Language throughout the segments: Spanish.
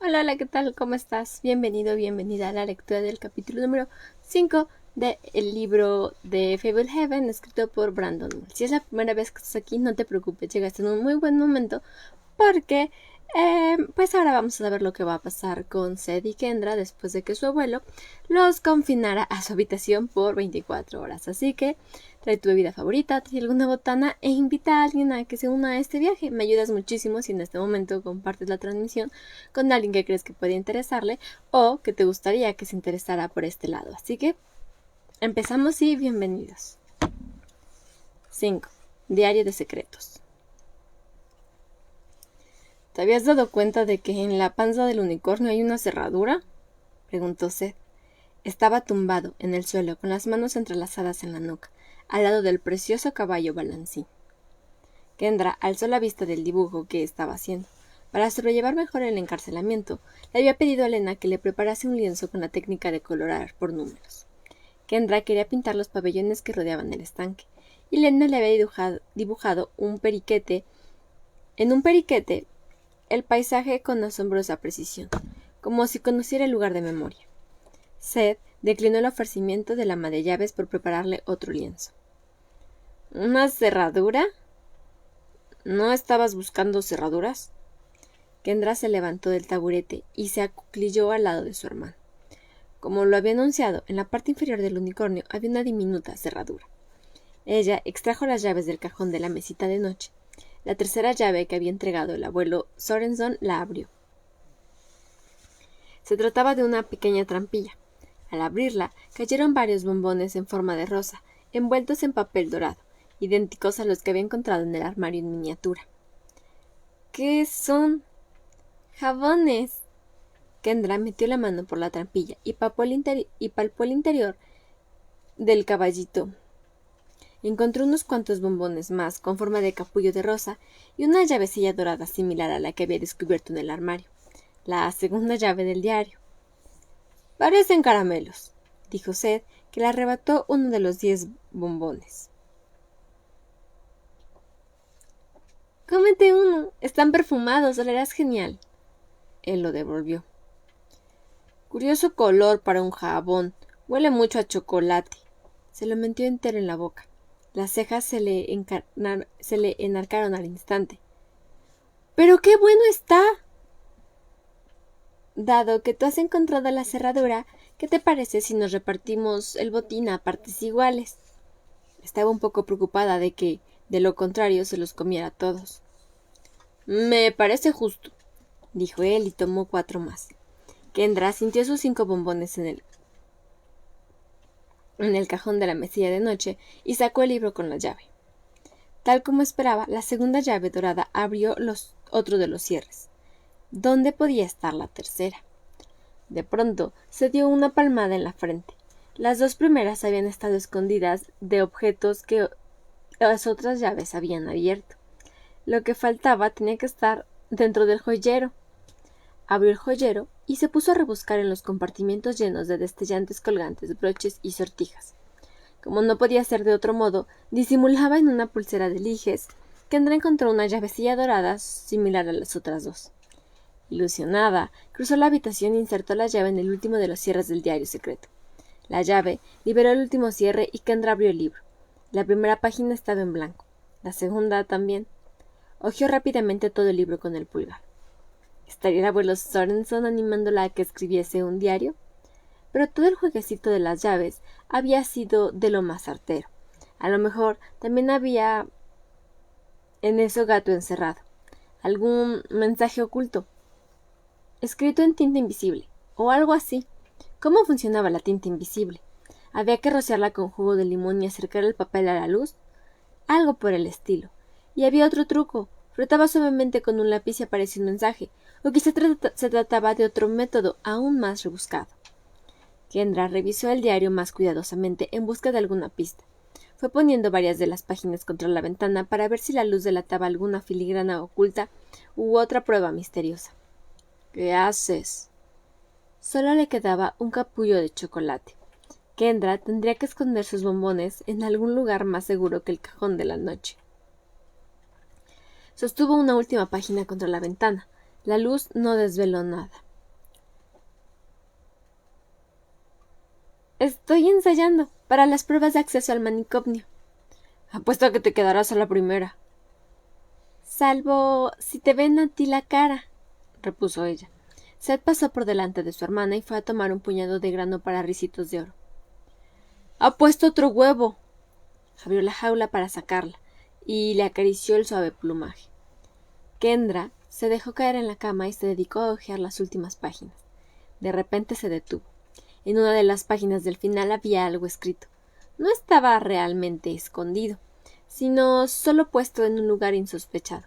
Hola, hola, ¿qué tal? ¿Cómo estás? Bienvenido, bienvenida a la lectura del capítulo número 5 del libro de Fable Heaven, escrito por Brandon Mull. Si es la primera vez que estás aquí, no te preocupes, llegaste en un muy buen momento porque pues ahora vamos a ver lo que va a pasar con Zed y Kendra después de que su abuelo los confinara a su habitación por 24 horas. Así que trae tu bebida favorita, trae alguna botana e invita a alguien a que se una a este viaje. Me ayudas muchísimo si en este momento compartes la transmisión con alguien que crees que puede interesarle o que te gustaría que se interesara por este lado. Así que empezamos y bienvenidos. 5. Diario de secretos. ¿Te habías dado cuenta de que en la panza del unicornio hay una cerradura? Preguntó Zed. Estaba tumbado en el suelo con las manos entrelazadas en la nuca, al lado del precioso caballo balancín. Kendra alzó la vista del dibujo que estaba haciendo. Para sobrellevar mejor el encarcelamiento, le había pedido a Lena que le preparase un lienzo con la técnica de colorar por números. Kendra quería pintar los pabellones que rodeaban el estanque, y Lena le había dibujado en un periquete el paisaje con asombrosa precisión, como si conociera el lugar de memoria. Zed declinó el ofrecimiento del ama de llaves por prepararle otro lienzo. ¿Una cerradura? ¿No estabas buscando cerraduras? Kendra se levantó del taburete y se acuclilló al lado de su hermano. Como lo había anunciado, en la parte inferior del unicornio había una diminuta cerradura. Ella extrajo las llaves del cajón de la mesita de noche. La tercera llave que había entregado el abuelo Sorenson la abrió. Se trataba de una pequeña trampilla. Al abrirla, cayeron varios bombones en forma de rosa, envueltos en papel dorado, idénticos a los que había encontrado en el armario en miniatura. ¿Qué son? ¡Jabones! Kendra metió la mano por la trampilla y palpó el interior del caballito. Encontró unos cuantos bombones más con forma de capullo de rosa y una llavecilla dorada similar a la que había descubierto en el armario. La segunda llave del diario. Parecen caramelos, dijo Zed, que le arrebató uno de los 10 bombones. Cómete uno, están perfumados, olerás genial. Él lo devolvió. Curioso color para un jabón, huele mucho a chocolate. Se lo metió entero en la boca. Las cejas se le enarcaron al instante. ¡Pero qué bueno está! Dado que tú has encontrado la cerradura, ¿qué te parece si nos repartimos el botín a partes iguales? Estaba un poco preocupada de que, de lo contrario, se los comiera todos. Me parece justo, dijo él y tomó 4 más. Kendra sintió sus 5 bombones en el cajón de la mesilla de noche y sacó el libro con la llave. Tal como esperaba, la segunda llave dorada abrió otro de los cierres. ¿Dónde podía estar la tercera? De pronto se dio una palmada en la frente. Las 2 primeras habían estado escondidas de objetos que las otras llaves habían abierto. Lo que faltaba tenía que estar dentro del joyero. Abrió el joyero y se puso a rebuscar en los compartimientos llenos de destellantes colgantes, broches y sortijas. Como no podía ser de otro modo, disimulaba en una pulsera de lijes. Kendra encontró una llavecilla dorada similar a las otras 2. Ilusionada, cruzó la habitación e insertó la llave en el último de los cierres del diario secreto. La llave liberó el último cierre y Kendra abrió el libro. La primera página estaba en blanco. La segunda también. Hojeó rápidamente todo el libro con el pulgar. ¿Estaría el abuelo Sorenson animándola a que escribiese un diario? Pero todo el jueguecito de las llaves había sido de lo más artero. A lo mejor también había en ese gato encerrado algún mensaje oculto, escrito en tinta invisible, o algo así. ¿Cómo funcionaba la tinta invisible? ¿Había que rociarla con jugo de limón y acercar el papel a la luz? Algo por el estilo. Y había otro truco. Frotaba suavemente con un lápiz y aparecía un mensaje, o quizá se trataba de otro método aún más rebuscado. Kendra revisó el diario más cuidadosamente en busca de alguna pista. Fue poniendo varias de las páginas contra la ventana para ver si la luz delataba alguna filigrana oculta u otra prueba misteriosa. ¿Qué haces? Solo le quedaba un capullo de chocolate. Kendra tendría que esconder sus bombones en algún lugar más seguro que el cajón de la noche. Sostuvo una última página contra la ventana. La luz no desveló nada. Estoy ensayando para las pruebas de acceso al manicomio. Apuesto a que te quedarás a la primera. Salvo si te ven a ti la cara, repuso ella. Seth pasó por delante de su hermana y fue a tomar un puñado de grano para ricitos de oro. ¡Ha puesto otro huevo! Abrió la jaula para sacarla y le acarició el suave plumaje. Kendra se dejó caer en la cama y se dedicó a hojear las últimas páginas. De repente se detuvo. En una de las páginas del final había algo escrito. No estaba realmente escondido, sino solo puesto en un lugar insospechado.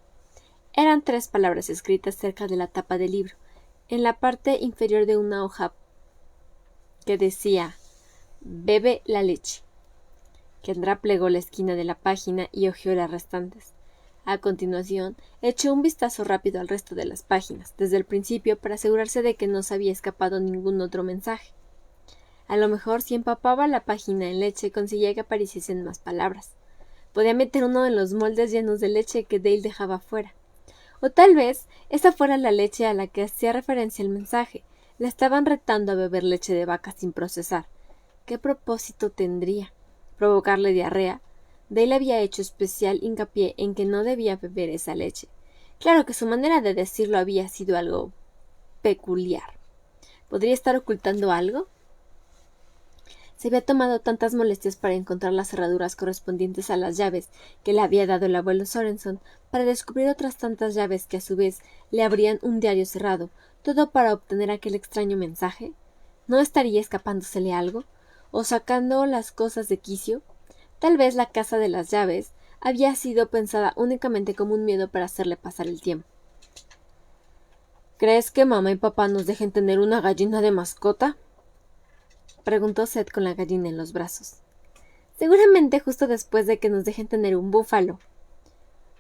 Eran 3 palabras escritas cerca de la tapa del libro, en la parte inferior de una hoja que decía «Bebe la leche». Kendra plegó la esquina de la página y hojeó las restantes. A continuación, echó un vistazo rápido al resto de las páginas, desde el principio, para asegurarse de que no se había escapado ningún otro mensaje. A lo mejor, si empapaba la página en leche, conseguía que apareciesen más palabras. Podía meter uno de los moldes llenos de leche que Dale dejaba fuera. O tal vez esa fuera la leche a la que hacía referencia el mensaje. La estaban retando a beber leche de vaca sin procesar. ¿Qué propósito tendría? ¿Provocarle diarrea? Dale había hecho especial hincapié en que no debía beber esa leche. Claro que su manera de decirlo había sido algo peculiar. ¿Podría estar ocultando algo? Se había tomado tantas molestias para encontrar las cerraduras correspondientes a las llaves que le había dado el abuelo Sorenson, para descubrir otras tantas llaves que a su vez le abrían un diario cerrado, todo para obtener aquel extraño mensaje. ¿No estaría escapándosele algo? ¿O sacando las cosas de quicio? Tal vez la casa de las llaves había sido pensada únicamente como un miedo para hacerle pasar el tiempo. ¿Crees que mamá y papá nos dejen tener una gallina de mascota? Preguntó Seth con la gallina en los brazos. Seguramente justo después de que nos dejen tener un búfalo.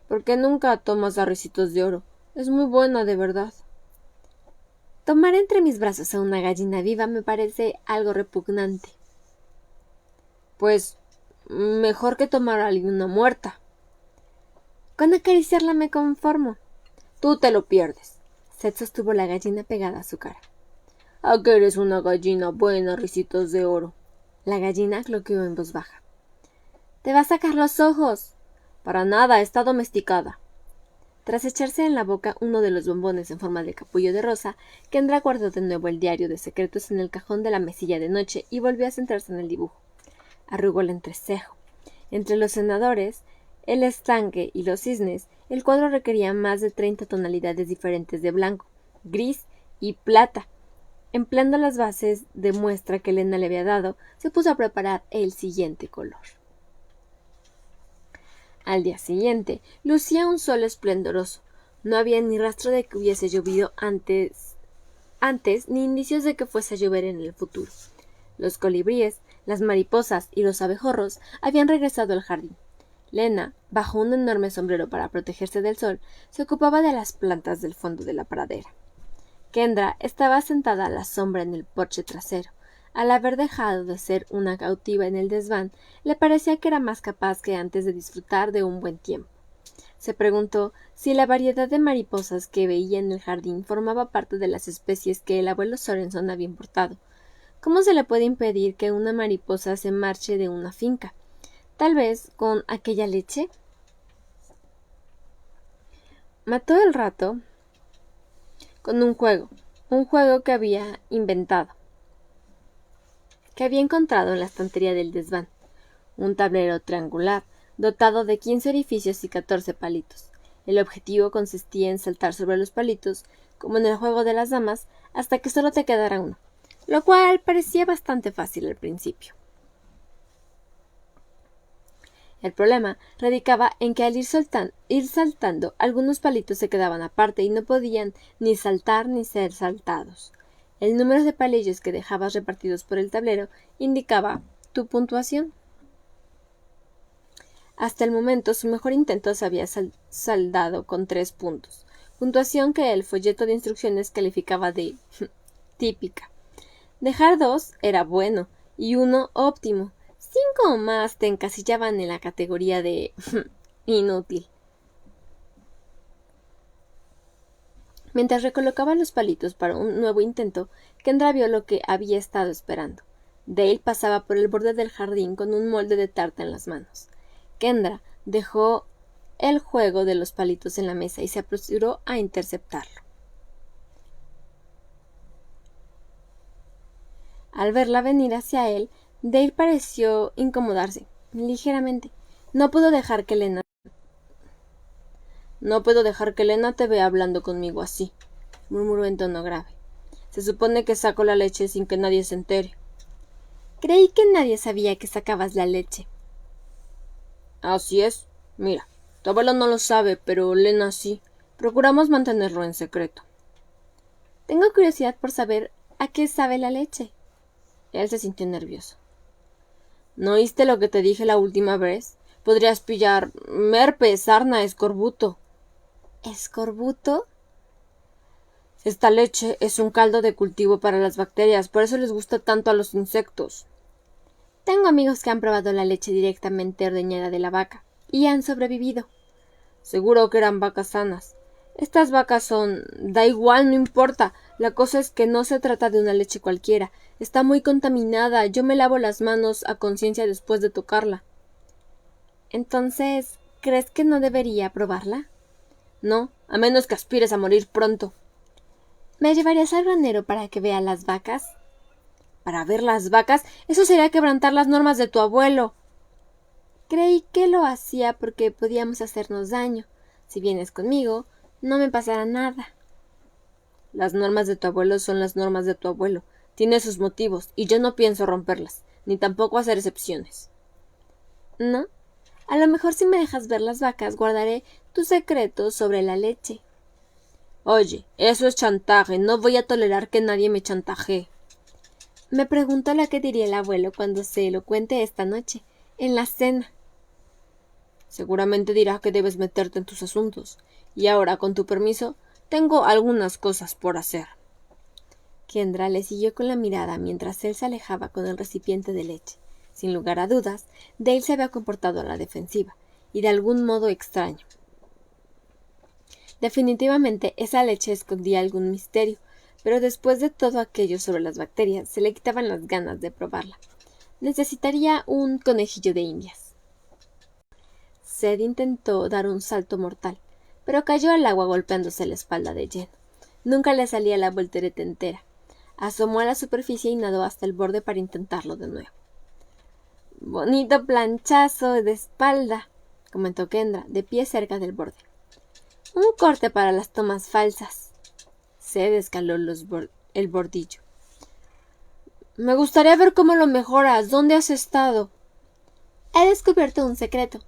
¿Por qué nunca tomas a Ricitos de Oro? Es muy buena, de verdad. Tomar entre mis brazos a una gallina viva me parece algo repugnante. Pues mejor que tomar a alguna muerta. Con acariciarla me conformo. Tú te lo pierdes. Seth sostuvo la gallina pegada a su cara. ¿A que eres una gallina buena, Ricitos de Oro? La gallina cloqueó en voz baja. ¡Te va a sacar los ojos! Para nada, está domesticada. Tras echarse en la boca uno de los bombones en forma de capullo de rosa, Kendra guardó de nuevo el diario de secretos en el cajón de la mesilla de noche y volvió a centrarse en el dibujo. Arrugó el entrecejo. Entre los senadores, el estanque y los cisnes, el cuadro requería más de 30 tonalidades diferentes de blanco, gris y plata. Empleando las bases de muestra que Elena le había dado, se puso a preparar el siguiente color. Al día siguiente, lucía un sol esplendoroso. No había ni rastro de que hubiese llovido antes ni indicios de que fuese a llover en el futuro. Los colibríes, las mariposas y los abejorros habían regresado al jardín. Lena, bajo un enorme sombrero para protegerse del sol, se ocupaba de las plantas del fondo de la pradera. Kendra estaba sentada a la sombra en el porche trasero. Al haber dejado de ser una cautiva en el desván, le parecía que era más capaz que antes de disfrutar de un buen tiempo. Se preguntó si la variedad de mariposas que veía en el jardín formaba parte de las especies que el abuelo Sorenson había importado. ¿Cómo se le puede impedir que una mariposa se marche de una finca? ¿Tal vez con aquella leche? Mató el rato con un juego que había inventado, que había encontrado en la estantería del desván, un tablero triangular, dotado de 15 orificios y 14 palitos. El objetivo consistía en saltar sobre los palitos, como en el juego de las damas, hasta que solo te quedara uno, lo cual parecía bastante fácil al principio. El problema radicaba en que al ir saltando, algunos palitos se quedaban aparte y no podían ni saltar ni ser saltados. El número de palillos que dejabas repartidos por el tablero indicaba tu puntuación. Hasta el momento su mejor intento se había saldado con 3 puntos, puntuación que el folleto de instrucciones calificaba de típica. Dejar 2 era bueno y 1 óptimo. 5 o más te encasillaban en la categoría de inútil. Mientras recolocaba los palitos para un nuevo intento, Kendra vio lo que había estado esperando. Dale pasaba por el borde del jardín con un molde de tarta en las manos. Kendra dejó el juego de los palitos en la mesa y se apresuró a interceptarlo. Al verla venir hacia él, Dale pareció incomodarse, ligeramente. No puedo dejar que Lena te vea hablando conmigo así, murmuró en tono grave. Se supone que saco la leche sin que nadie se entere. Creí que nadie sabía que sacabas la leche. Así es. Mira, tu abuelo no lo sabe, pero Lena sí. Procuramos mantenerlo en secreto. Tengo curiosidad por saber a qué sabe la leche. Él se sintió nervioso. ¿No oíste lo que te dije la última vez? Podrías pillar herpes, sarna, escorbuto. ¿Escorbuto? Esta leche es un caldo de cultivo para las bacterias, por eso les gusta tanto a los insectos. Tengo amigos que han probado la leche directamente ordeñada de la vaca y han sobrevivido. Seguro que eran vacas sanas. Estas vacas son... Da igual, no importa. La cosa es que no se trata de una leche cualquiera. Está muy contaminada. Yo me lavo las manos a conciencia después de tocarla. Entonces, ¿crees que no debería probarla? No, a menos que aspires a morir pronto. ¿Me llevarías al granero para que vea las vacas? ¿Para ver las vacas? Eso sería quebrantar las normas de tu abuelo. Creí que lo hacía porque podíamos hacernos daño. Si vienes conmigo, no me pasará nada. Las normas de tu abuelo son las normas de tu abuelo. Tiene sus motivos, y yo no pienso romperlas, ni tampoco hacer excepciones. ¿No? A lo mejor si me dejas ver las vacas, guardaré tu secreto sobre la leche. Oye, eso es chantaje. No voy a tolerar que nadie me chantajee. Me pregunto lo que diría el abuelo cuando se lo cuente esta noche, en la cena. Seguramente dirá que debes meterte en tus asuntos. Y ahora, con tu permiso, tengo algunas cosas por hacer. Kendra le siguió con la mirada mientras él se alejaba con el recipiente de leche. Sin lugar a dudas, Dale se había comportado a la defensiva, y de algún modo extraño. Definitivamente esa leche escondía algún misterio, pero después de todo aquello sobre las bacterias, se le quitaban las ganas de probarla. Necesitaría un conejillo de indias. Seth intentó dar un salto mortal, pero cayó al agua golpeándose la espalda de lleno. Nunca le salía la voltereta entera. Asomó a la superficie y nadó hasta el borde para intentarlo de nuevo. Bonito planchazo de espalda, comentó Kendra, de pie cerca del borde. Un corte para las tomas falsas. Seth escaló el bordillo. Me gustaría ver cómo lo mejoras. ¿Dónde has estado? He descubierto un secreto.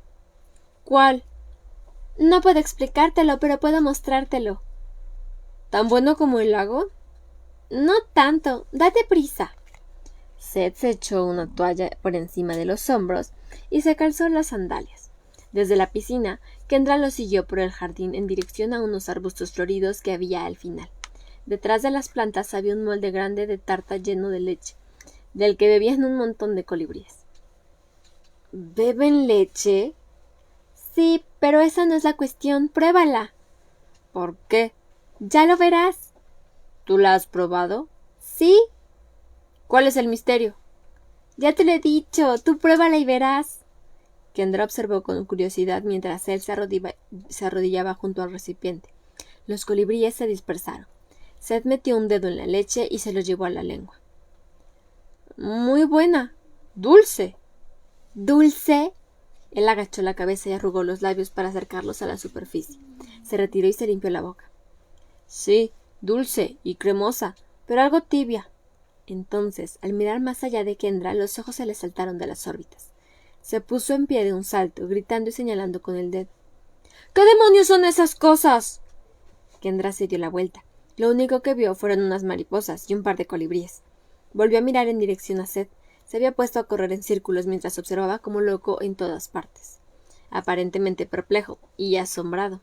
¿Cuál? No puedo explicártelo, pero puedo mostrártelo. ¿Tan bueno como el lago? No tanto. Date prisa. Seth se echó una toalla por encima de los hombros y se calzó las sandalias. Desde la piscina, Kendra lo siguió por el jardín en dirección a unos arbustos floridos que había al final. Detrás de las plantas había un molde grande de tarta lleno de leche, del que bebían un montón de colibríes. ¿Beben leche? Sí, pero esa no es la cuestión. Pruébala. ¿Por qué? Ya lo verás. ¿Tú la has probado? Sí. ¿Cuál es el misterio? Ya te lo he dicho. Tú pruébala y verás. Kendra observó con curiosidad mientras él se arrodillaba junto al recipiente. Los colibríes se dispersaron. Seth metió un dedo en la leche y se lo llevó a la lengua. Muy buena. Dulce. ¿Dulce? Él agachó la cabeza y arrugó los labios para acercarlos a la superficie. Se retiró y se limpió la boca. Sí, dulce y cremosa, pero algo tibia. Entonces, al mirar más allá de Kendra, los ojos se le saltaron de las órbitas. Se puso en pie de un salto, gritando y señalando con el dedo. ¿Qué demonios son esas cosas? Kendra se dio la vuelta. Lo único que vio fueron unas mariposas y un par de colibríes. Volvió a mirar en dirección a Seth. Se había puesto a correr en círculos mientras observaba como loco en todas partes, aparentemente perplejo y asombrado.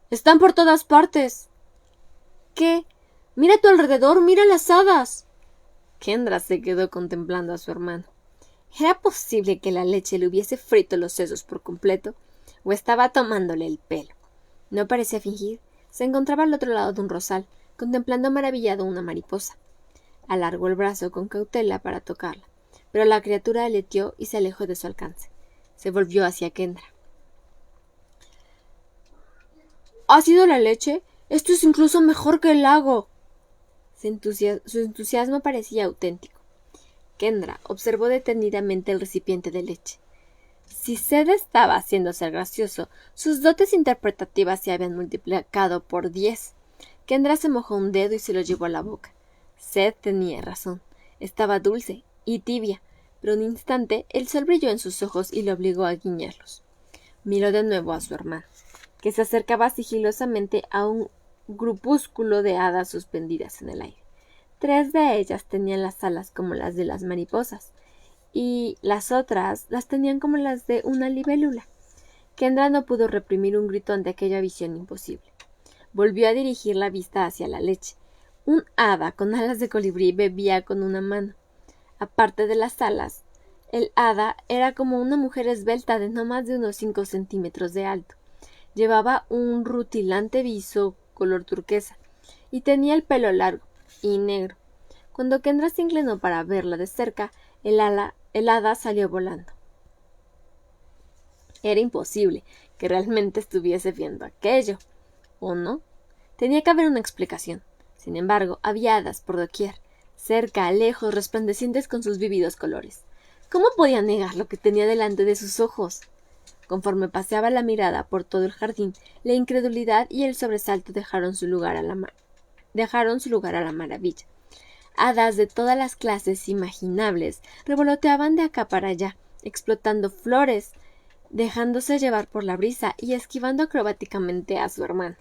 ¡Están por todas partes! ¿Qué? ¡Mira a tu alrededor! ¡Mira las hadas! Kendra se quedó contemplando a su hermano. ¿Era posible que la leche le hubiese frito los sesos por completo? ¿O estaba tomándole el pelo? No parecía fingir. Se encontraba al otro lado de un rosal, contemplando maravillado una mariposa. Alargó el brazo con cautela para tocarla, pero la criatura aleteó y se alejó de su alcance. Se volvió hacia Kendra. ¿Ha sido la leche? Esto es incluso mejor que el lago. Su entusiasmo parecía auténtico. Kendra observó detenidamente el recipiente de leche. Si Seth estaba haciendo ser gracioso, sus dotes interpretativas se habían multiplicado por 10. Kendra se mojó un dedo y se lo llevó a la boca. Seth tenía razón. Estaba dulce y tibia, pero un instante el sol brilló en sus ojos y le obligó a guiñarlos. Miró de nuevo a su hermano, que se acercaba sigilosamente a un grupúsculo de hadas suspendidas en el aire. 3 de ellas tenían las alas como las de las mariposas, y las otras las tenían como las de una libélula. Kendra no pudo reprimir un grito ante aquella visión imposible. Volvió a dirigir la vista hacia la leche. Un hada con alas de colibrí bebía con una mano. Aparte de las alas, el hada era como una mujer esbelta de no más de unos 5 centímetros de alto. Llevaba un rutilante viso color turquesa y tenía el pelo largo y negro. Cuando Kendra se inclinó para verla de cerca, el hada salió volando. Era imposible que realmente estuviese viendo aquello, ¿o no? Tenía que haber una explicación. Sin embargo, había hadas por doquier, cerca, lejos, resplandecientes con sus vívidos colores. ¿Cómo podía negar lo que tenía delante de sus ojos? Conforme paseaba la mirada por todo el jardín, la incredulidad y el sobresalto dejaron su lugar a la maravilla. Hadas de todas las clases imaginables revoloteaban de acá para allá, explotando flores, dejándose llevar por la brisa y esquivando acrobáticamente a su hermano.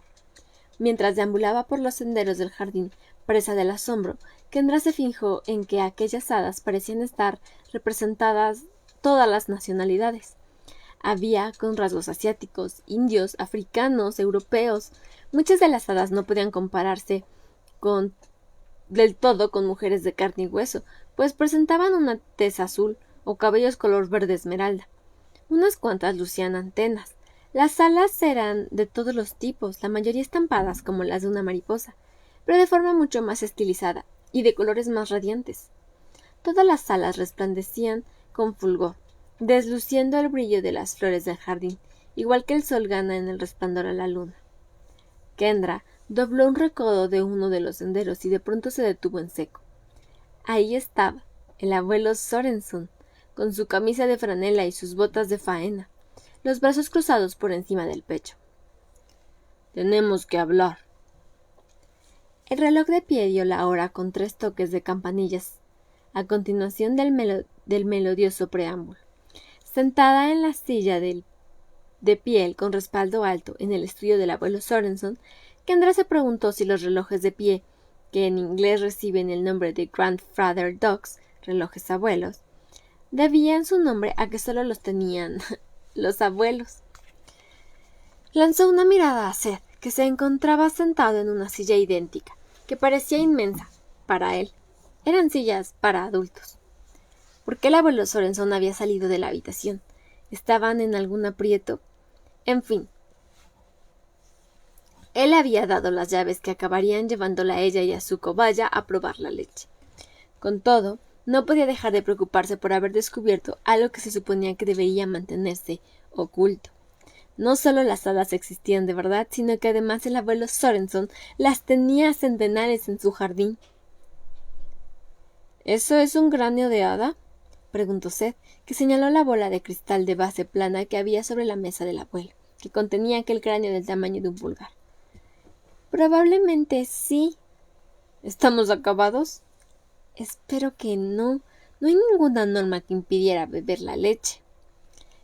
Mientras deambulaba por los senderos del jardín, presa del asombro, Kendra se fijó en que aquellas hadas parecían estar representadas todas las nacionalidades. Había con rasgos asiáticos, indios, africanos, europeos. Muchas de las hadas no podían compararse del todo con mujeres de carne y hueso, pues presentaban una tez azul o cabellos color verde esmeralda. Unas cuantas lucían antenas. Las alas eran de todos los tipos, la mayoría estampadas como las de una mariposa, pero de forma mucho más estilizada y de colores más radiantes. Todas las alas resplandecían con fulgor, desluciendo el brillo de las flores del jardín, igual que el sol gana en el resplandor a la luna. Kendra dobló un recodo de uno de los senderos y de pronto se detuvo en seco. Ahí estaba el abuelo Sorenson, con su camisa de franela y sus botas de faena, los brazos cruzados por encima del pecho. «Tenemos que hablar». El reloj de pie dio la hora con 3 toques de campanillas, a continuación del melodioso preámbulo. Sentada en la silla de piel con respaldo alto en el estudio del abuelo Sorenson, Kendra se preguntó si los relojes de pie, que en inglés reciben el nombre de Grandfather Dogs, relojes abuelos, debían su nombre a que solo los tenían los abuelos. Lanzó una mirada a Seth, que se encontraba sentado en una silla idéntica, que parecía inmensa para él. Eran sillas para adultos. ¿Por qué el abuelo Sorenson había salido de la habitación? ¿Estaban en algún aprieto? En fin. Él había dado las llaves que acabarían llevándola a ella y a su cobaya a probar la leche. Con todo, no podía dejar de preocuparse por haber descubierto algo que se suponía que debería mantenerse oculto. No solo las hadas existían de verdad, sino que además el abuelo Sorenson las tenía a centenares en su jardín. ¿Eso es un cráneo de hada?, preguntó Seth, que señaló la bola de cristal de base plana que había sobre la mesa del abuelo, que contenía aquel cráneo del tamaño de un pulgar. Probablemente sí. ¿Estamos acabados? Espero que no. No hay ninguna norma que impidiera beber la leche.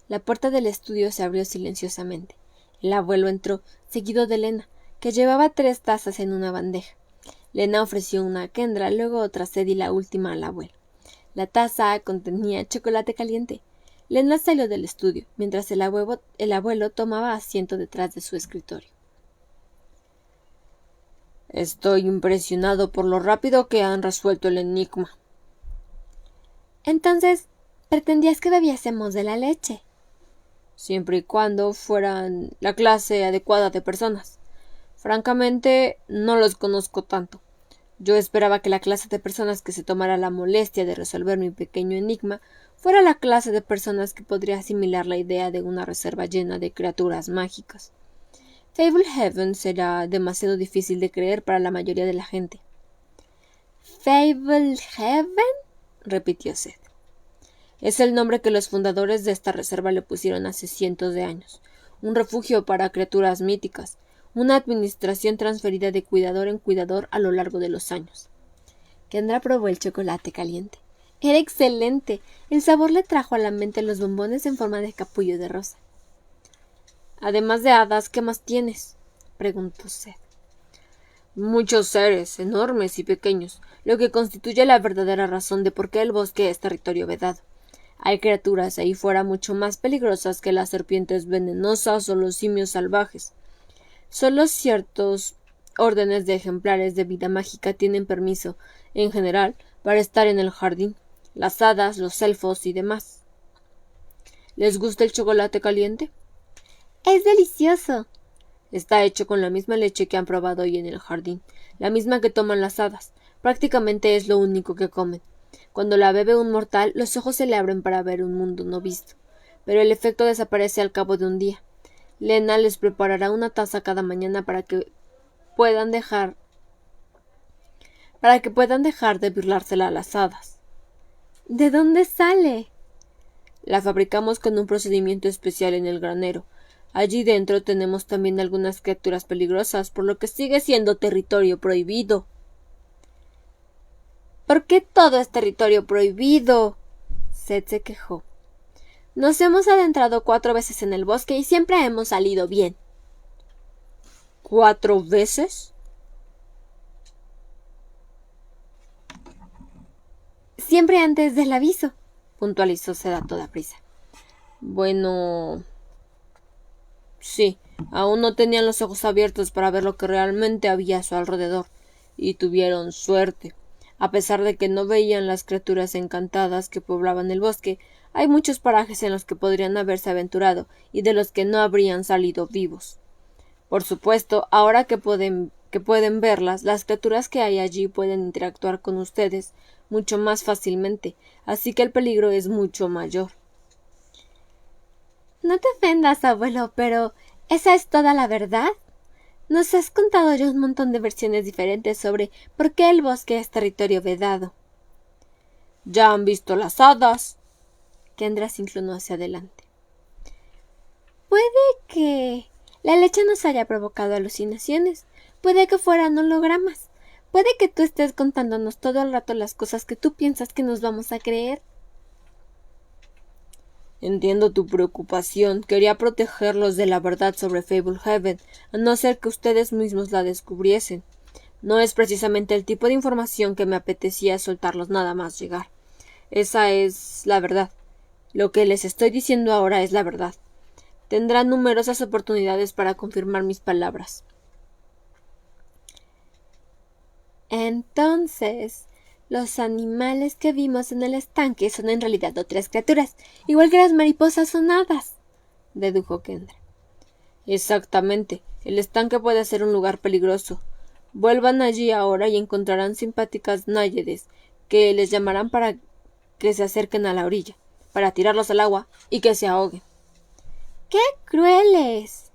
La puerta del estudio se abrió silenciosamente. El abuelo entró, seguido de Lena, que llevaba 3 tazas en una bandeja. Lena ofreció una a Kendra, luego otra a Seth y la última al abuelo. La taza contenía chocolate caliente. Lena salió del estudio, mientras el abuelo tomaba asiento detrás de su escritorio. «Estoy impresionado por lo rápido que han resuelto el enigma». «Entonces, pretendías que bebiésemos de la leche». «Siempre y cuando fueran la clase adecuada de personas. Francamente, no los conozco tanto. Yo esperaba que la clase de personas que se tomara la molestia de resolver mi pequeño enigma fuera la clase de personas que podría asimilar la idea de una reserva llena de criaturas mágicas. Fablehaven será demasiado difícil de creer para la mayoría de la gente. ¿Fablehaven? Repitió Seth. Es el nombre que los fundadores de esta reserva le pusieron hace cientos de años. Un refugio para criaturas míticas. Una administración transferida de cuidador en cuidador a lo largo de los años. Kendra probó el chocolate caliente. Era excelente. El sabor le trajo a la mente los bombones en forma de capullo de rosa. Además de hadas, ¿qué más tienes? Preguntó Seth. Muchos seres, enormes y pequeños, lo que constituye la verdadera razón de por qué el bosque es territorio vedado. Hay criaturas ahí fuera mucho más peligrosas que las serpientes venenosas o los simios salvajes. Solo ciertos órdenes de ejemplares de vida mágica tienen permiso, en general, para estar en el jardín. Las hadas, los elfos y demás. ¿Les gusta el chocolate caliente? ¡Es delicioso! Está hecho con la misma leche que han probado hoy en el jardín, la misma que toman las hadas. Prácticamente es lo único que comen. Cuando la bebe un mortal, los ojos se le abren para ver un mundo no visto. Pero el efecto desaparece al cabo de un día. Lena les preparará una taza cada mañana para que puedan dejar de birlársela a las hadas. ¿De dónde sale? La fabricamos con un procedimiento especial en el granero. Allí dentro tenemos también algunas criaturas peligrosas, por lo que sigue siendo territorio prohibido. ¿Por qué todo es territorio prohibido? Seth se quejó. Nos hemos adentrado 4 veces en el bosque y siempre hemos salido bien. ¿4 veces? Siempre antes del aviso, puntualizó Seth a toda prisa. Bueno... Sí, aún no tenían los ojos abiertos para ver lo que realmente había a su alrededor, y tuvieron suerte. A pesar de que no veían las criaturas encantadas que poblaban el bosque, hay muchos parajes en los que podrían haberse aventurado y de los que no habrían salido vivos. Por supuesto, ahora que pueden verlas, las criaturas que hay allí pueden interactuar con ustedes mucho más fácilmente, así que el peligro es mucho mayor. No te ofendas, abuelo, pero ¿esa es toda la verdad? Nos has contado ya un montón de versiones diferentes sobre por qué el bosque es territorio vedado. ¿Ya han visto las hadas? Kendra se inclinó hacia adelante. Puede que la leche nos haya provocado alucinaciones. Puede que fueran hologramas. Puede que tú estés contándonos todo el rato las cosas que tú piensas que nos vamos a creer. Entiendo tu preocupación. Quería protegerlos de la verdad sobre Fablehaven, a no ser que ustedes mismos la descubriesen. No es precisamente el tipo de información que me apetecía soltarlos nada más llegar. Esa es la verdad. Lo que les estoy diciendo ahora es la verdad. Tendrán numerosas oportunidades para confirmar mis palabras. Entonces, los animales que vimos en el estanque son en realidad otras criaturas, igual que las mariposas son hadas, dedujo Kendra. Exactamente. El estanque puede ser un lugar peligroso. Vuelvan allí ahora y encontrarán simpáticas náyedes que les llamarán para que se acerquen a la orilla, para tirarlos al agua y que se ahoguen. ¡Qué crueles!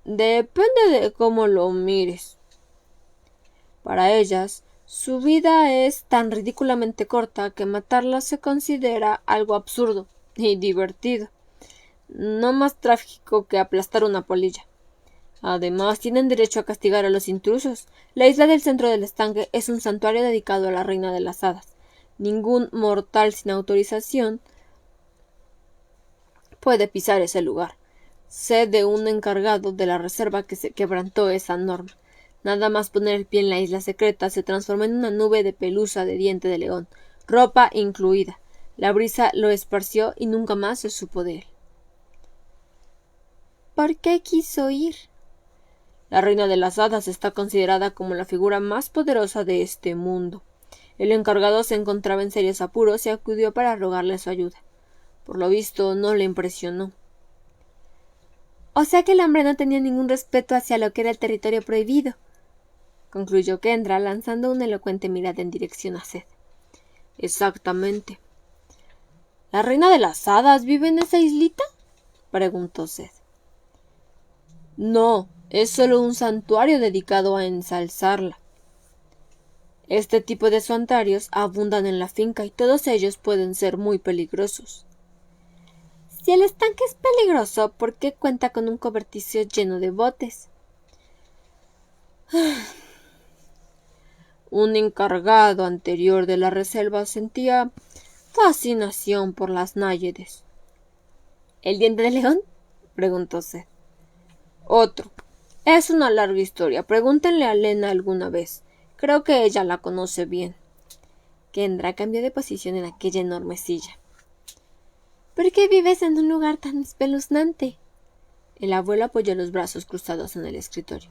Depende de cómo lo mires. Para ellas, su vida es tan ridículamente corta que matarlas se considera algo absurdo y divertido. No más trágico que aplastar una polilla. Además, tienen derecho a castigar a los intrusos. La isla del centro del estanque es un santuario dedicado a la reina de las hadas. Ningún mortal sin autorización puede pisar ese lugar. Sé de un encargado de la reserva que se quebrantó esa norma. Nada más poner el pie en la isla secreta se transformó en una nube de pelusa de diente de león, ropa incluida. La brisa lo esparció y nunca más se supo de él. ¿Por qué quiso ir? La reina de las hadas está considerada como la figura más poderosa de este mundo. El encargado se encontraba en serios apuros y acudió para rogarle su ayuda. Por lo visto, no le impresionó. O sea que el hombre no tenía ningún respeto hacia lo que era el territorio prohibido, concluyó Kendra, lanzando una elocuente mirada en dirección a Seth. Exactamente. ¿La reina de las hadas vive en esa islita? Preguntó Seth. No, es solo un santuario dedicado a ensalzarla. Este tipo de santuarios abundan en la finca y todos ellos pueden ser muy peligrosos. Si el estanque es peligroso, ¿por qué cuenta con un cobertizo lleno de botes? Un encargado anterior de la reserva sentía fascinación por las náyedes. ¿El diente de león? Preguntó Seth. Otro. Es una larga historia. Pregúntenle a Lena alguna vez. Creo que ella la conoce bien. Kendra cambió de posición en aquella enorme silla. ¿Por qué vives en un lugar tan espeluznante? El abuelo apoyó los brazos cruzados en el escritorio.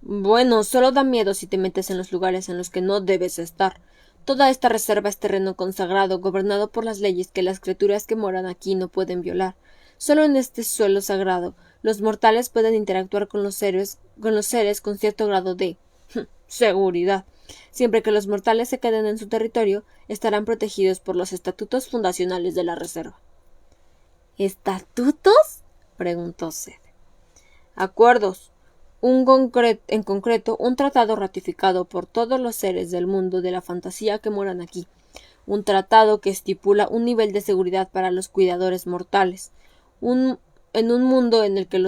Bueno, solo da miedo si te metes en los lugares en los que no debes estar. Toda esta reserva es terreno consagrado, gobernado por las leyes que las criaturas que moran aquí no pueden violar. Solo en este suelo sagrado, los mortales pueden interactuar con los seres con cierto grado de seguridad. Siempre que los mortales se queden en su territorio, estarán protegidos por los estatutos fundacionales de la reserva. ¿Estatutos? Preguntó Seth. Acuerdos. En concreto, un tratado ratificado por todos los seres del mundo de la fantasía que moran aquí. Un tratado que estipula un nivel de seguridad para los cuidadores mortales. En un mundo en el que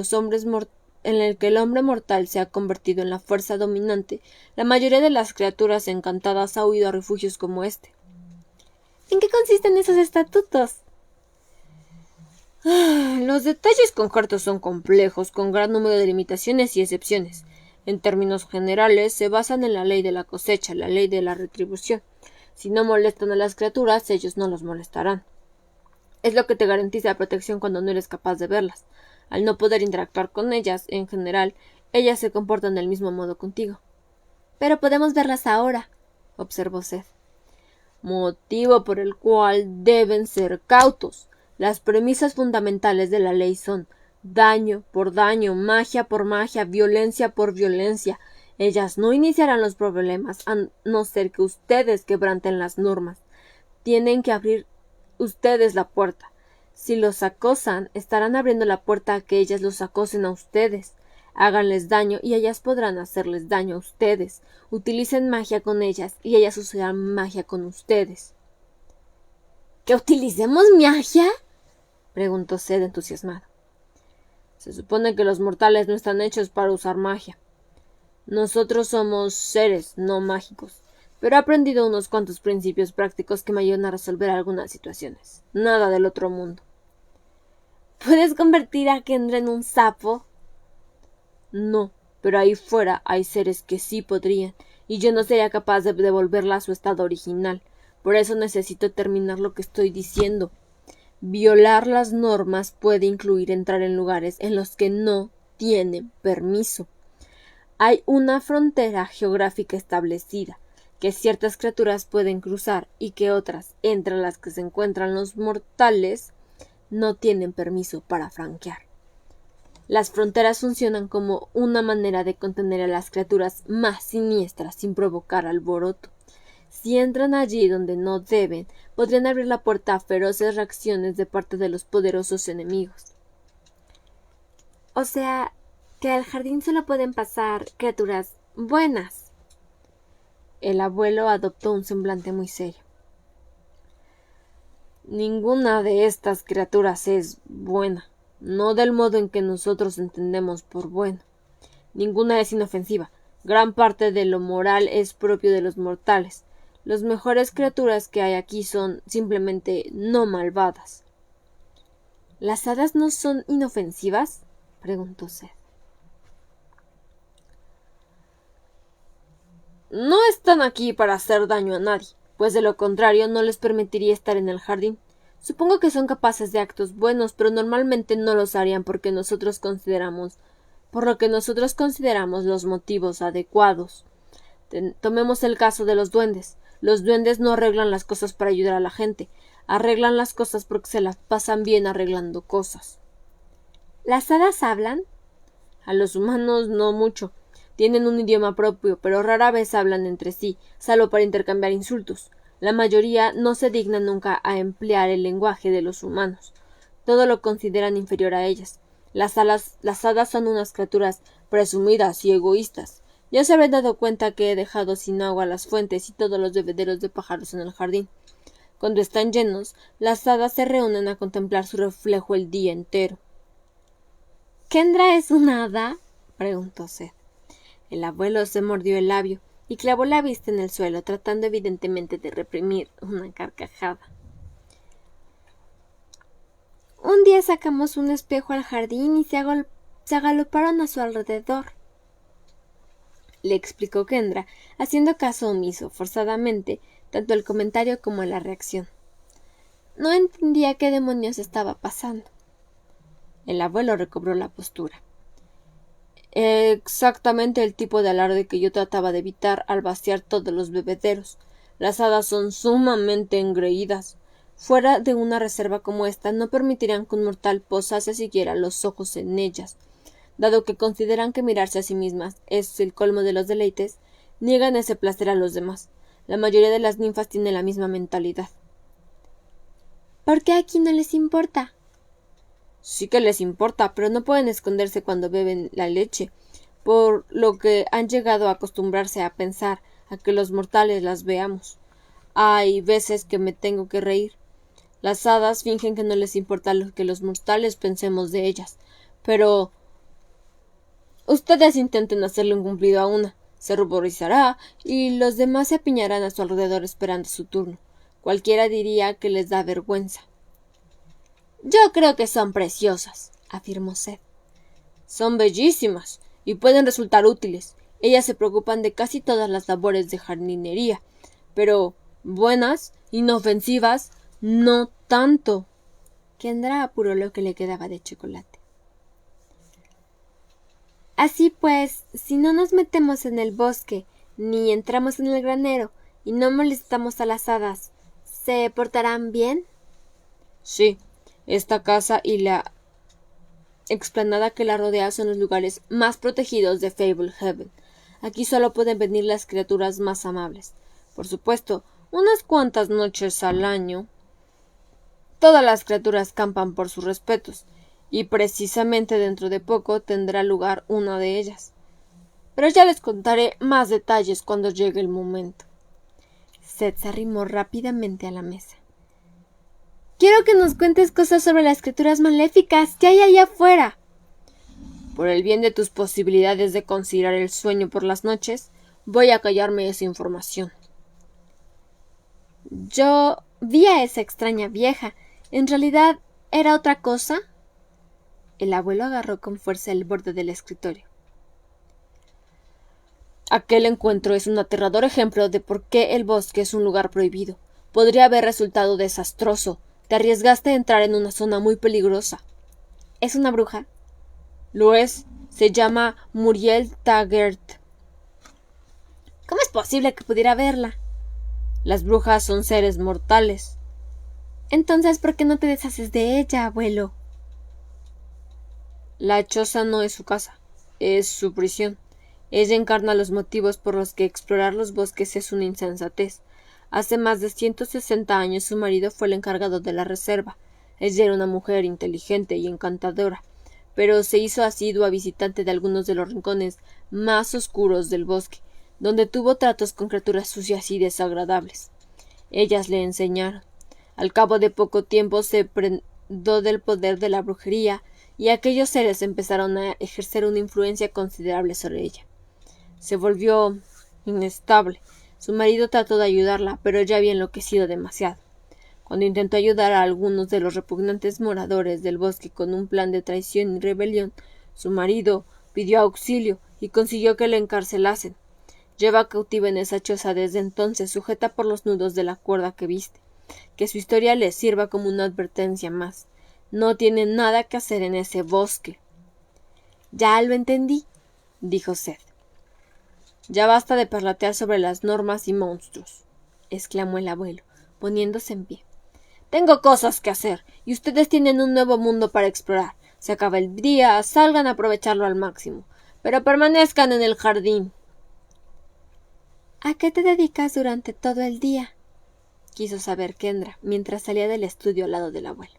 el hombre mortal se ha convertido en la fuerza dominante, la mayoría de las criaturas encantadas ha huido a refugios como este. ¿En qué consisten esos estatutos? Los detalles concretos son complejos, con gran número de limitaciones y excepciones. En términos generales, se basan en la ley de la cosecha, la ley de la retribución. Si no molestan a las criaturas, ellos no los molestarán. Es lo que te garantiza protección cuando no eres capaz de verlas. Al no poder interactuar con ellas, en general, ellas se comportan del mismo modo contigo. Pero podemos verlas ahora, observó Seth. Motivo por el cual deben ser cautos. Las premisas fundamentales de la ley son daño por daño, magia por magia, violencia por violencia. Ellas no iniciarán los problemas a no ser que ustedes quebranten las normas. Tienen que abrir ustedes la puerta. Si los acosan, estarán abriendo la puerta a que ellas los acosen a ustedes. Háganles daño y ellas podrán hacerles daño a ustedes. Utilicen magia con ellas y ellas usarán magia con ustedes. ¿Que utilicemos magia? Preguntó Seth entusiasmado. Se supone que los mortales no están hechos para usar magia. Nosotros somos seres no mágicos, pero he aprendido unos cuantos principios prácticos que me ayudan a resolver algunas situaciones. Nada del otro mundo. ¿Puedes convertir a Kendra en un sapo? No, pero ahí fuera hay seres que sí podrían, y yo no sería capaz de devolverla a su estado original. Por eso necesito terminar lo que estoy diciendo. Violar las normas puede incluir entrar en lugares en los que no tienen permiso. Hay una frontera geográfica establecida que ciertas criaturas pueden cruzar y que otras, entre las que se encuentran los mortales, no tienen permiso para franquear. Las fronteras funcionan como una manera de contener a las criaturas más siniestras sin provocar alboroto. Si entran allí donde no deben, podrían abrir la puerta a feroces reacciones de parte de los poderosos enemigos. O sea, que al jardín solo pueden pasar criaturas buenas. El abuelo adoptó un semblante muy serio. Ninguna de estas criaturas es buena, no del modo en que nosotros entendemos por bueno. Ninguna es inofensiva. Gran parte de lo moral es propio de los mortales. Las mejores criaturas que hay aquí son simplemente no malvadas. ¿Las hadas no son inofensivas? Preguntó Seth. No están aquí para hacer daño a nadie, pues de lo contrario no les permitiría estar en el jardín. Supongo que son capaces de actos buenos, pero normalmente no los harían por lo que nosotros consideramos los motivos adecuados. Tomemos el caso de los duendes. Los duendes no arreglan las cosas para ayudar a la gente. Arreglan las cosas porque se las pasan bien arreglando cosas. ¿Las hadas hablan? A los humanos no mucho. Tienen un idioma propio, pero rara vez hablan entre sí, salvo para intercambiar insultos. La mayoría no se digna nunca a emplear el lenguaje de los humanos. Todo lo consideran inferior a ellas. Las hadas son unas criaturas presumidas y egoístas. Ya se habrán dado cuenta que he dejado sin agua las fuentes y todos los bebederos de pájaros en el jardín. Cuando están llenos, las hadas se reúnen a contemplar su reflejo el día entero. ¿Kendra es una hada? Preguntó Seth. El abuelo se mordió el labio y clavó la vista en el suelo, tratando evidentemente de reprimir una carcajada. Un día sacamos un espejo al jardín y se agolparon a su alrededor, le explicó Kendra, haciendo caso omiso, forzadamente, tanto el comentario como la reacción. No entendía qué demonios estaba pasando. El abuelo recobró la postura. Exactamente el tipo de alarde que yo trataba de evitar al vaciar todos los bebederos. Las hadas son sumamente engreídas. Fuera de una reserva como esta no permitirán que un mortal posase siquiera los ojos en ellas. Dado que consideran que mirarse a sí mismas es el colmo de los deleites, niegan ese placer a los demás. La mayoría de las ninfas tienen la misma mentalidad. ¿Por qué aquí no les importa? Sí que les importa, pero no pueden esconderse cuando beben la leche, por lo que han llegado a acostumbrarse a pensar a que los mortales las veamos. Hay veces que me tengo que reír. Las hadas fingen que no les importa lo que los mortales pensemos de ellas, pero ustedes intenten hacerle un cumplido a una. Se ruborizará y los demás se apiñarán a su alrededor esperando su turno. Cualquiera diría que les da vergüenza. Yo creo que son preciosas, afirmó Seth. Son bellísimas y pueden resultar útiles. Ellas se preocupan de casi todas las labores de jardinería, pero buenas, inofensivas, no tanto. Kendra apuró lo que le quedaba de chocolate. Así pues, si no nos metemos en el bosque, ni entramos en el granero, y no molestamos a las hadas, ¿se portarán bien? Sí, esta casa y la explanada que la rodea son los lugares más protegidos de Fablehaven. Aquí solo pueden venir las criaturas más amables. Por supuesto, unas cuantas noches al año. Todas las criaturas campan por sus respetos, y precisamente dentro de poco tendrá lugar una de ellas. Pero ya les contaré más detalles cuando llegue el momento. Seth se arrimó rápidamente a la mesa. Quiero que nos cuentes cosas sobre las criaturas maléficas que hay allá afuera. Por el bien de tus posibilidades de conciliar el sueño por las noches, voy a callarme esa información. Yo vi a esa extraña vieja. ¿En realidad era otra cosa? El abuelo agarró con fuerza el borde del escritorio. Aquel encuentro es un aterrador ejemplo de por qué el bosque es un lugar prohibido. Podría haber resultado desastroso. Te arriesgaste a entrar en una zona muy peligrosa. ¿Es una bruja? Lo es. Se llama Muriel Taggart. ¿Cómo es posible que pudiera verla? Las brujas son seres mortales. Entonces, ¿por qué no te deshaces de ella, abuelo? La choza no es su casa, es su prisión. Ella encarna los motivos por los que explorar los bosques es una insensatez. Hace más de 160 años su marido fue el encargado de la reserva. Ella era una mujer inteligente y encantadora, pero se hizo asidua visitante de algunos de los rincones más oscuros del bosque, donde tuvo tratos con criaturas sucias y desagradables. Ellas le enseñaron. Al cabo de poco tiempo se prendó del poder de la brujería y aquellos seres empezaron a ejercer una influencia considerable sobre ella. Se volvió inestable. Su marido trató de ayudarla, pero ella había enloquecido demasiado. Cuando intentó ayudar a algunos de los repugnantes moradores del bosque con un plan de traición y rebelión, su marido pidió auxilio y consiguió que la encarcelasen. Lleva cautiva en esa choza desde entonces, sujeta por los nudos de la cuerda que viste. Que su historia le sirva como una advertencia más. No tiene nada que hacer en ese bosque. Ya lo entendí, dijo Seth. Ya basta de parlatear sobre las normas y monstruos, exclamó el abuelo, poniéndose en pie. Tengo cosas que hacer, y ustedes tienen un nuevo mundo para explorar. Se acaba el día, salgan a aprovecharlo al máximo. pero permanezcan en el jardín. ¿A qué te dedicas durante todo el día?, quiso saber Kendra, mientras salía del estudio al lado del abuelo.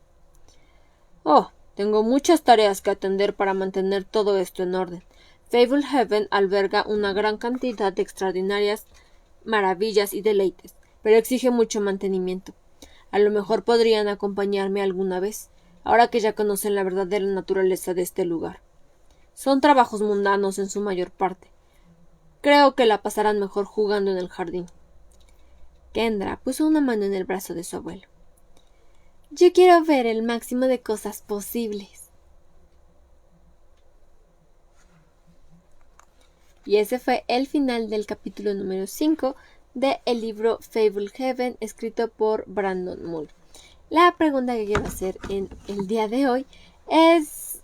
Oh, tengo muchas tareas que atender para mantener todo esto en orden. Fablehaven alberga una gran cantidad de extraordinarias maravillas y deleites, pero exige mucho mantenimiento. A lo mejor podrían acompañarme alguna vez, ahora que ya conocen la verdadera naturaleza de este lugar. Son trabajos mundanos en su mayor parte. Creo que la pasarán mejor jugando en el jardín. Kendra puso una mano en el brazo de su abuelo. Yo quiero ver el máximo de cosas posibles. Y ese fue el final del capítulo número 5 del libro Fablehaven, escrito por Brandon Mull. La pregunta que quiero hacer en el día de hoy es...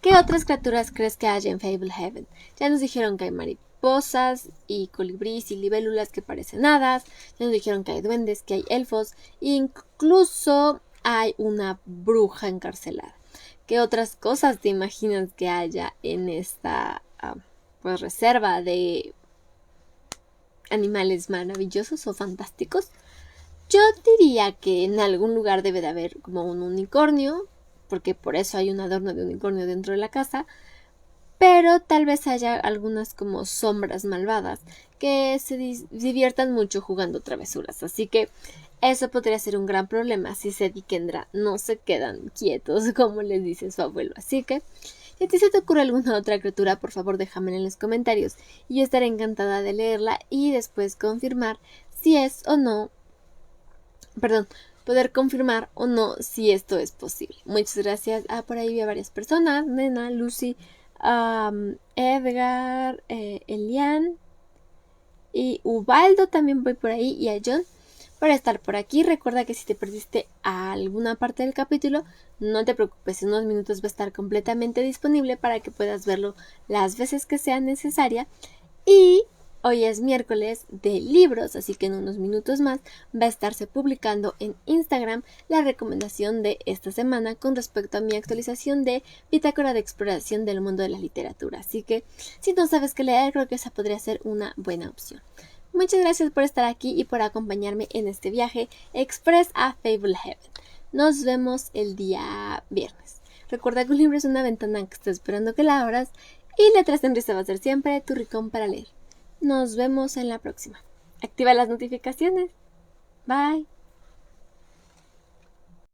¿qué otras criaturas crees que haya en Fablehaven? Ya nos dijeron que hay mariposas y colibríes y libélulas que parecen hadas. Ya nos dijeron que hay duendes, que hay elfos. Incluso hay una bruja encarcelada. ¿Qué otras cosas te imaginas que haya en esta reserva de animales maravillosos o fantásticos? Yo diría que en algún lugar debe de haber como un unicornio, porque por eso hay un adorno de unicornio dentro de la casa, pero tal vez haya algunas como sombras malvadas que se diviertan mucho jugando travesuras, así que eso podría ser un gran problema si Zed y Kendra no se quedan quietos, como les dice su abuelo. Así que, si a ti se te ocurre alguna otra criatura, por favor déjamela en los comentarios y yo estaré encantada de leerla y después confirmar si es o no, poder confirmar o no si esto es posible. Muchas gracias. Por ahí vi a varias personas, Nena, Lucy, Edgar, Elian y Ubaldo también voy por ahí, y a John por estar por aquí. Recuerda que si te perdiste alguna parte del capítulo, no te preocupes, en unos minutos va a estar completamente disponible para que puedas verlo las veces que sea necesaria. Y hoy es miércoles de libros, así que en unos minutos más va a estarse publicando en Instagram la recomendación de esta semana con respecto a mi actualización de Bitácora de Exploración del Mundo de la Literatura. Así que si no sabes qué leer, creo que esa podría ser una buena opción. Muchas gracias por estar aquí y por acompañarme en este viaje express a Fablehaven. Nos vemos el día viernes. Recuerda que un libro es una ventana que está esperando que la abras y Letras en Risa va a ser siempre tu rincón para leer. Nos vemos en la próxima. Activa las notificaciones. Bye.